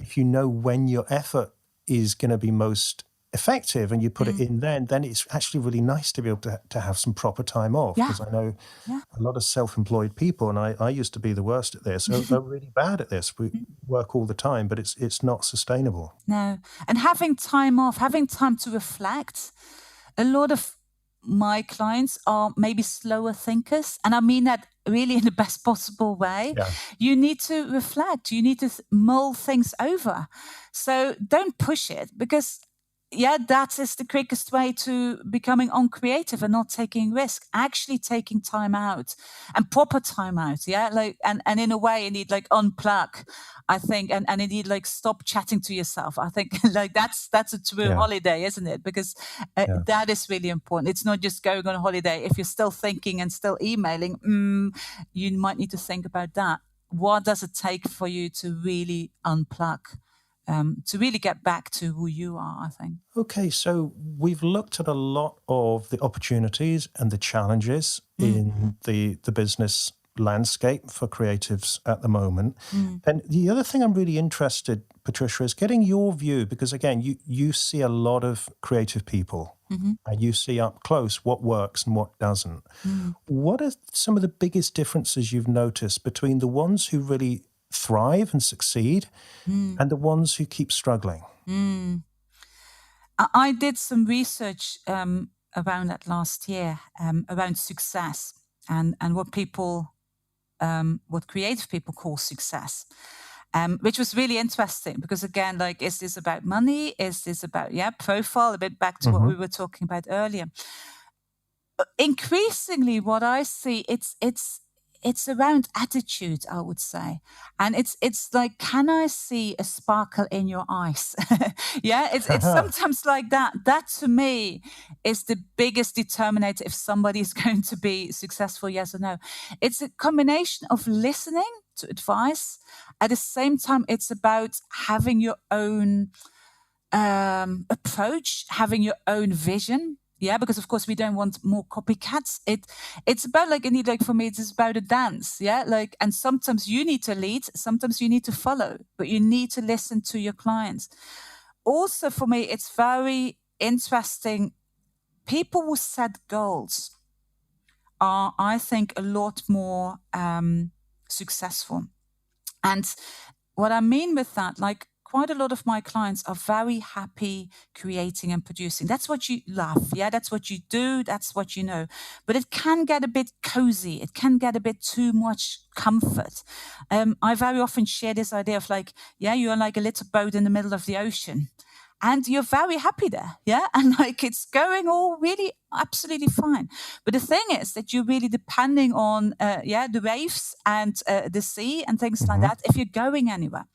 if you know when your effort is going to be most effective and you put it in then it's actually really nice to be able to have some proper time off. Because I know a lot of self-employed people, and I used to be the worst at this, are really bad at this. We work all the time, but it's not sustainable. No. And having time off, having time to reflect. A lot of my clients are maybe slower thinkers, and I mean that really in the best possible way. You need to reflect, you need to mull things over. So don't push it, because that is the quickest way to becoming uncreative and not taking risk. Actually taking time out, and proper time out. And in a way you need like unplug, I think, and indeed like stop chatting to yourself. I think like that's a true holiday, isn't it? Because that is really important. It's not just going on a holiday. If you're still thinking and still emailing, you might need to think about that. What does it take for you to really unplug? To really get back to who you are, I think. Okay, so we've looked at a lot of the opportunities and the challenges in the business landscape for creatives at the moment. And the other thing I'm really interested, Patricia, is getting your view, because again, you see a lot of creative people and you see up close what works and what doesn't. What are some of the biggest differences you've noticed between the ones who really thrive and succeed and the ones who keep struggling? I did some research around that last year, around success and what creative people call success, which was really interesting, because again, like, is this about money? Is this about profile? A bit back to what we were talking about earlier. Increasingly, what I see, it's around attitude, I would say. And it's like, can I see a sparkle in your eyes? It's sometimes like that. That to me is the biggest determinator if somebody is going to be successful, yes or no. It's a combination of listening to advice. At the same time, it's about having your own approach, having your own vision. Because of course we don't want more copycats. It's about like for me, it's about a dance. And sometimes you need to lead, sometimes you need to follow, but you need to listen to your clients. Also for me, it's very interesting people who set goals are, I think, a lot more successful. And what I mean with that, like quite a lot of my clients are very happy creating and producing. That's what you love. Yeah, that's what you do. That's what you know. But it can get a bit cozy. It can get a bit too much comfort. I very often share this idea of like, yeah, you're like a little boat in the middle of the ocean. And you're very happy there, yeah? And like it's going all really absolutely fine. But the thing is that you're really depending on, the waves and the sea and things like that if you're going anywhere.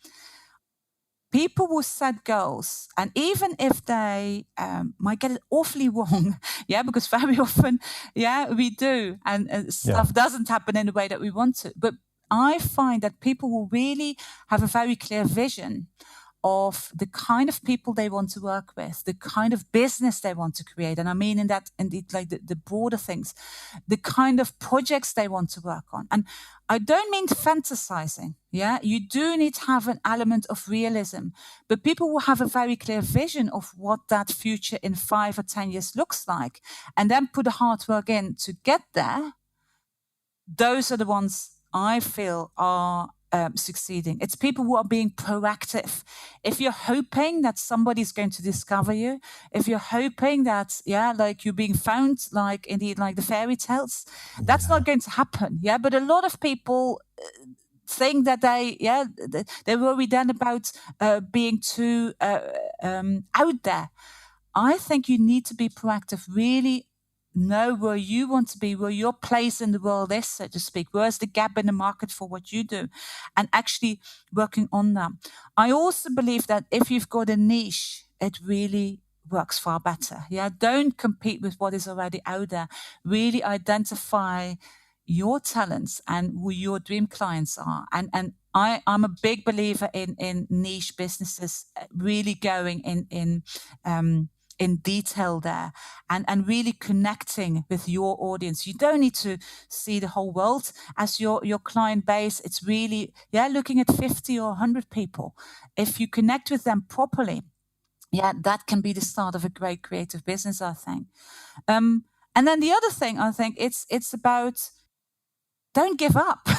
People will set goals, and even if they might get it awfully wrong, because very often, we do, and stuff doesn't happen in the way that we want to. But I find that people will really have a very clear vision of the kind of people they want to work with, the kind of business they want to create. And I mean in that, indeed, like the broader things, the kind of projects they want to work on. And I don't mean fantasizing. Yeah, you do need to have an element of realism, but people will have a very clear vision of what that future in 5 or 10 years looks like, and then put the hard work in to get there. Those are the ones I feel are succeeding. It's people who are being proactive. If you're hoping that somebody's going to discover you, if you're hoping that, like you're being found, like indeed, like the fairy tales, that's not going to happen. Yeah, but a lot of people think that they worry then about being too out there. I think you need to be proactive, really know where you want to be, where your place in the world is, so to speak. Where's the gap in the market for what you do? And actually working on that. I also believe that if you've got a niche, it really works far better. Yeah, don't compete with what is already out there. Really identify your talents and who your dream clients are. And I'm a big believer in niche businesses really going in detail there and really connecting with your audience. You don't need to see the whole world as your client base. It's really, looking at 50 or 100 people. If you connect with them properly, that can be the start of a great creative business, I think. And then the other thing, I think it's about don't give up.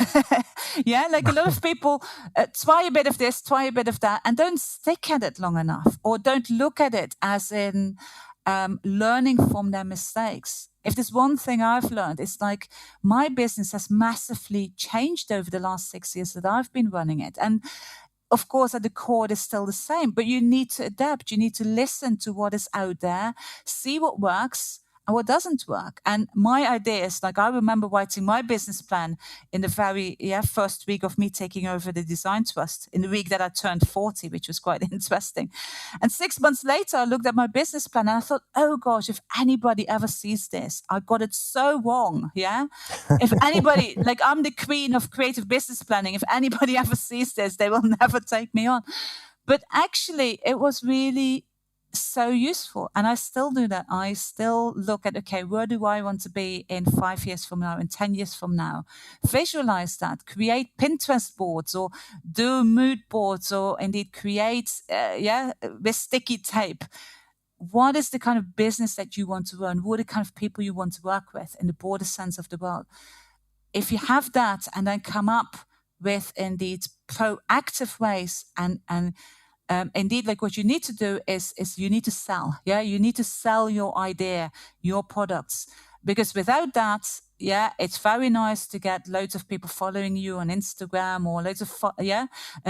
Like a lot of people try a bit of this, try a bit of that, and don't stick at it long enough, or don't look at it as in learning from their mistakes. If there's one thing I've learned, it's like my business has massively changed over the last 6 years that I've been running it. And of course, at the core, it is still the same, but you need to adapt. You need to listen to what is out there, see what works, and what doesn't work. And my idea is, like, I remember writing my business plan in the very first week of me taking over the design trust, in the week that I turned 40, which was quite interesting. And 6 months later, I looked at my business plan and I thought, oh gosh, if anybody ever sees this, I got it so wrong. If anybody, like, I'm the queen of creative business planning. If anybody ever sees this, they will never take me on. But actually, it was really so useful. And I still do that. I still look at, okay, where do I want to be in 5 years from now, in 10 years from now? Visualize that, create Pinterest boards or do mood boards, or indeed create, with sticky tape. What is the kind of business that you want to run? Who are the kind of people you want to work with in the broader sense of the world? If you have that and then come up with indeed proactive ways and indeed, like what you need to do is you need to sell. You need to sell your idea, your products, because without that, it's very nice to get loads of people following you on Instagram or loads of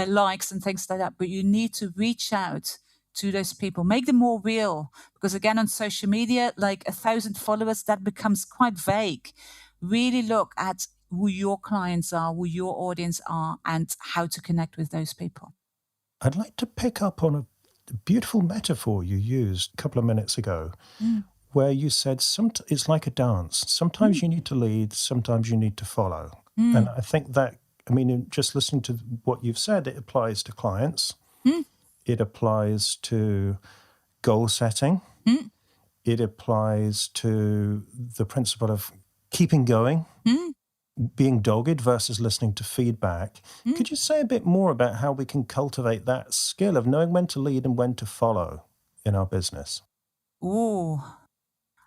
likes and things like that. But you need to reach out to those people, make them more real, because again, on social media, like 1,000 followers, that becomes quite vague. Really look at who your clients are, who your audience are, and how to connect with those people. I'd like to pick up on a beautiful metaphor you used a couple of minutes ago, where you said it's like a dance. Sometimes you need to lead, sometimes you need to follow. And I think that, just listening to what you've said, it applies to clients. It applies to goal setting. It applies to the principle of keeping going. Being dogged versus listening to feedback. Could you say a bit more about how we can cultivate that skill of knowing when to lead and when to follow in our business? Ooh,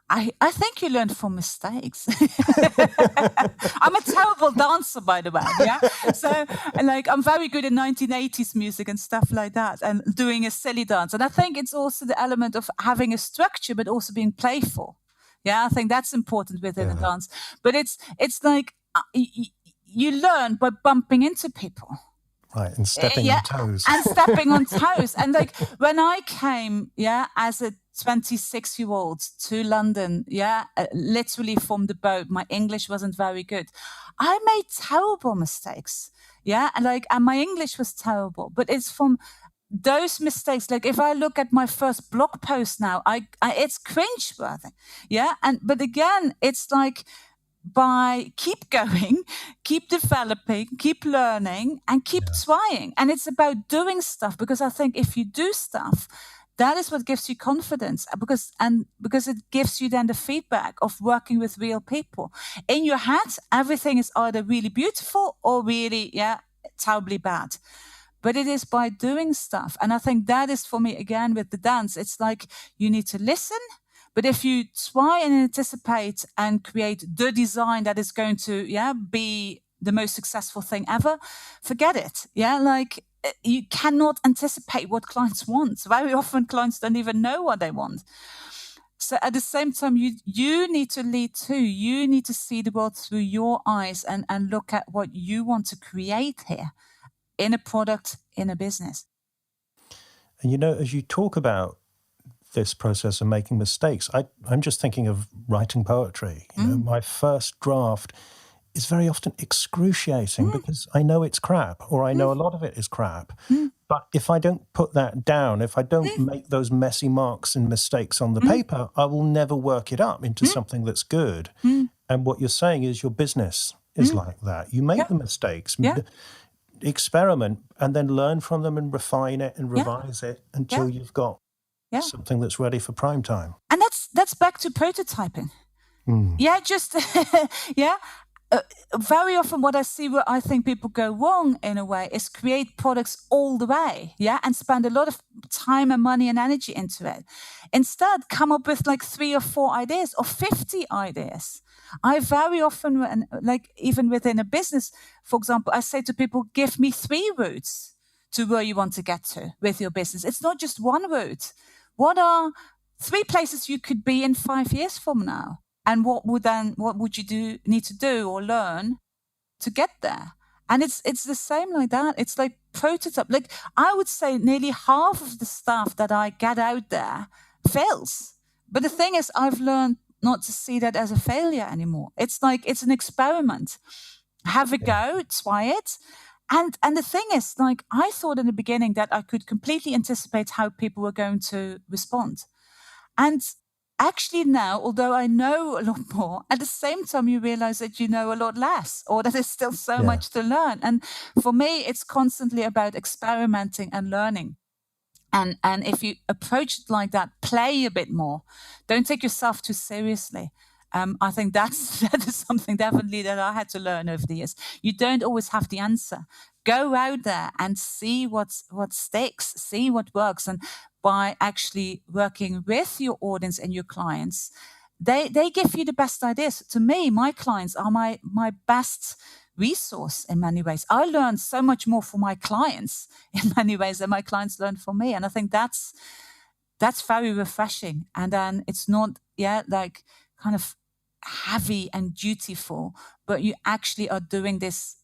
I think you learn from mistakes. I'm a terrible dancer, by the way. Yeah. So, like, I'm very good in 1980s music and stuff like that, and doing a silly dance. And I think it's also the element of having a structure, but also being playful. Yeah, I think that's important within a dance. But it's like you learn by bumping into people. Right, and stepping on toes. And stepping on toes. And like when I came, as a 26-year-old to London, literally from the boat, my English wasn't very good. I made terrible mistakes. And my English was terrible. But it's from those mistakes. Like if I look at my first blog post now, it's cringeworthy. But again, it's like, by keep going, keep developing, keep learning, and keep trying. And it's about doing stuff, because I think if you do stuff, that is what gives you confidence, because it gives you then the feedback of working with real people. In your head, everything is either really beautiful or really, terribly bad. But it is by doing stuff. And I think that is, for me, again, with the dance, it's like you need to listen. But if you try and anticipate and create the design that is going to, be the most successful thing ever, forget it. Like you cannot anticipate what clients want. Very often clients don't even know what they want. So at the same time, you need to lead too. You need to see the world through your eyes and look at what you want to create here in a product, in a business. And as you talk about this process of making mistakes, I'm just thinking of writing poetry. My first draft is very often excruciating because I know it's crap, or I know a lot of it is crap. But if I don't put that down, if I don't make those messy marks and mistakes on the paper, I will never work it up into something that's good. And what you're saying is your business is like that. You make the mistakes, experiment, and then learn from them and refine it and revise it until you've got something that's ready for prime time. And that's back to prototyping. Very often what I see where I think people go wrong in a way is create products all the way, and spend a lot of time and money and energy into it. Instead, come up with like 3 or 4 ideas or 50 ideas. I very often, like even within a business, for example, I say to people, give me 3 routes to where you want to get to with your business. It's not just one route. What are 3 places you could be in 5 years from now? And what would you need to do or learn to get there? And it's the same like that. It's like prototype. Like I would say nearly half of the stuff that I get out there fails. But the thing is, I've learned not to see that as a failure anymore. It's like, it's an experiment. Have a go, try it. And the thing is, like, I thought in the beginning that I could completely anticipate how people were going to respond. And actually now, although I know a lot more, at the same time you realize that you know a lot less, or that there's still so much to learn. And for me, it's constantly about experimenting and learning. And if you approach it like that, play a bit more. Don't take yourself too seriously. I think that is something definitely that I had to learn over the years. You don't always have the answer. Go out there and see what sticks, see what works. And by actually working with your audience and your clients, they give you the best ideas. To me, my clients are my best resource in many ways. I learn so much more from my clients in many ways than my clients learn from me. And I think that's very refreshing. And then it's not, like kind of heavy and dutiful, but you actually are doing this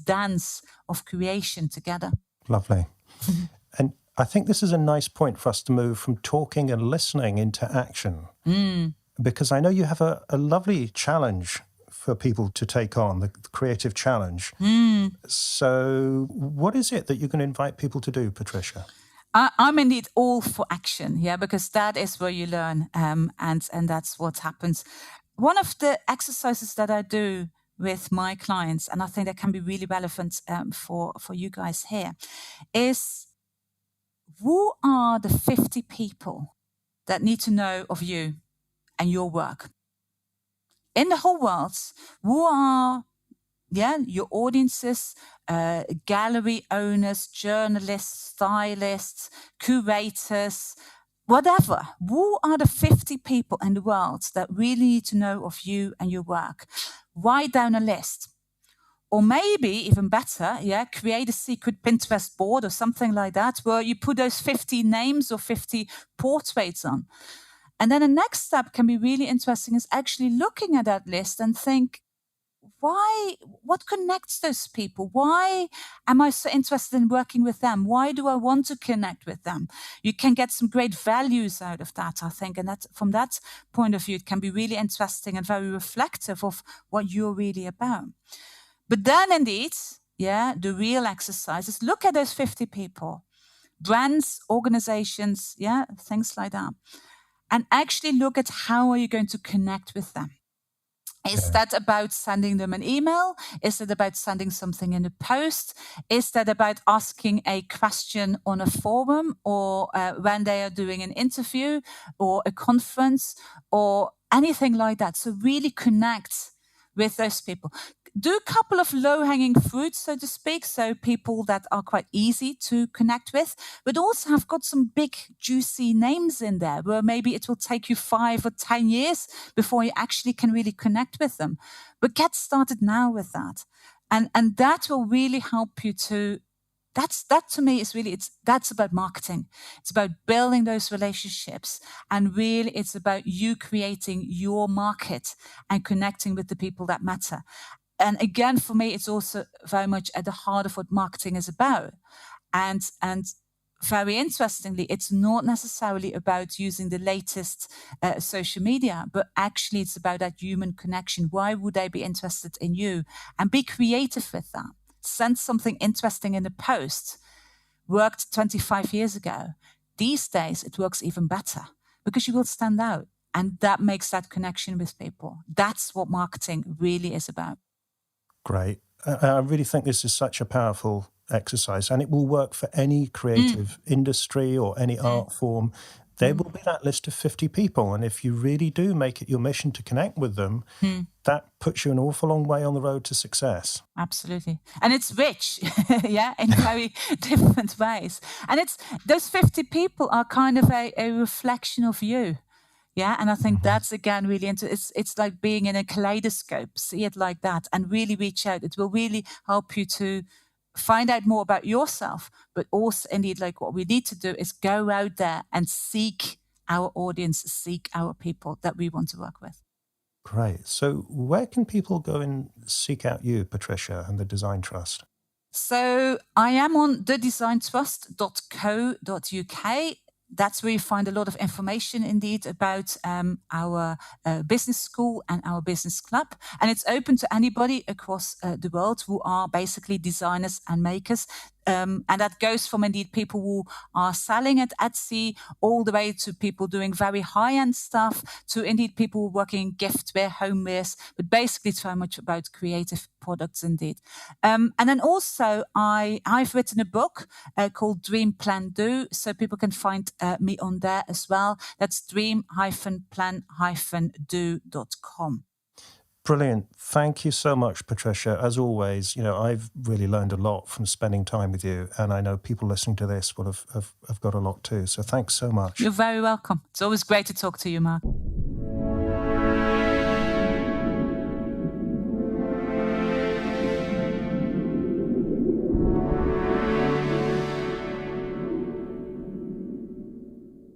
dance of creation together. Lovely. And I think this is a nice point for us to move from talking and listening into action. Because I know you have a lovely challenge for people to take on, the creative challenge. So what is it that you're going to invite people to do, Patricia? I'm indeed all for action, because that is where you learn, and that's what happens. One of the exercises that I do with my clients, and I think that can be really relevant for you guys here, is who are the 50 people that need to know of you and your work? In the whole world, who are your audiences, gallery owners, journalists, stylists, curators, whatever, who are the 50 people in the world that really need to know of you and your work? Write down a list. Or maybe even better, create a secret Pinterest board or something like that, where you put those 50 names or 50 portraits on. And then the next step can be really interesting is actually looking at that list and think, what connects those people? Why am I so interested in working with them? Why do I want to connect with them? You can get some great values out of that, I think. And that, from that point of view, it can be really interesting and very reflective of what you're really about. But then indeed, the real exercise is look at those 50 people, brands, organizations, things like that. And actually look at how are you going to connect with them. Is that about sending them an email? Is it about sending something in a post? Is that about asking a question on a forum or when they are doing an interview or a conference or anything like that? So really connect with those people. Do a couple of low-hanging fruits, so to speak, so people that are quite easy to connect with, but also have got some big, juicy names in there where maybe it will take you 5 or 10 years before you actually can really connect with them. But get started now with that. And that will really help you to... That to me is really, that's about marketing. It's about building those relationships. And really, it's about you creating your market and connecting with the people that matter. And again, for me, it's also very much at the heart of what marketing is about. And very interestingly, it's not necessarily about using the latest social media, but actually it's about that human connection. Why would they be interested in you? And be creative with that. Send something interesting in a post. Worked 25 years ago. These days, it works even better because you will stand out. And that makes that connection with people. That's what marketing really is about. Great. I really think this is such a powerful exercise, and it will work for any creative industry or any art form. There will be that list of 50 people, and if you really do make it your mission to connect with them, that puts you an awful long way on the road to success. Absolutely. And it's rich, in very different ways. And it's those 50 people are kind of a reflection of you. Yeah, and I think that's, again, really it's like being in a kaleidoscope. See it like that and really reach out. It will really help you to find out more about yourself, but also indeed, like what we need to do is go out there and seek our audience, seek our people that we want to work with. Great. So where can people go and seek out you, Patricia, and the Design Trust? So I am on thedesigntrust.co.uk. That's where you find a lot of information indeed about our business school and our business club. And it's open to anybody across the world who are basically designers and makers. And that goes from indeed people who are selling at Etsy all the way to people doing very high-end stuff to indeed people working giftware, homewares. But basically, it's very much about creative products indeed. And then also, I've written a book called Dream, Plan, Do, so people can find me on there as well. That's dream-plan-do.com. Brilliant. Thank you so much, Patricia. As always, I've really learned a lot from spending time with you, and I know people listening to this will have got a lot too. So thanks so much. You're very welcome. It's always great to talk to you, Mark.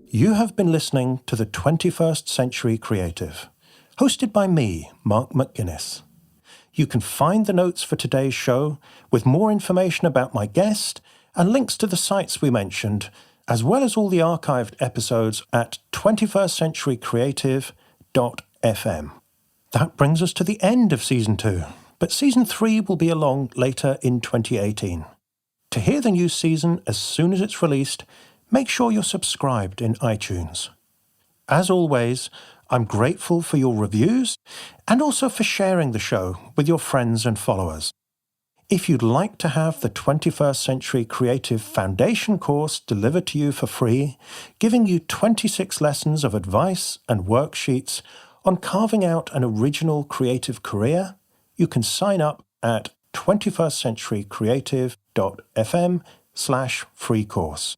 You have been listening to the 21st Century Creative, hosted by me, Mark McGuinness. You can find the notes for today's show with more information about my guest and links to the sites we mentioned, as well as all the archived episodes at 21stcenturycreative.fm. That brings us to the end of Season 2, but Season 3 will be along later in 2018. To hear the new season as soon as it's released, make sure you're subscribed in iTunes. As always, I'm grateful for your reviews and also for sharing the show with your friends and followers. If you'd like to have the 21st Century Creative Foundation course delivered to you for free, giving you 26 lessons of advice and worksheets on carving out an original creative career, you can sign up at 21stcenturycreative.fm/free course.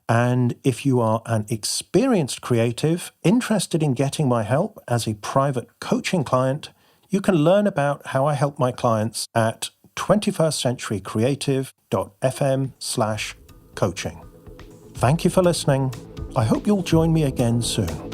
And if you are an experienced creative interested in getting my help as a private coaching client, you can learn about how I help my clients at 21stcenturycreative.fm/coaching. Thank you for listening. I hope you'll join me again soon.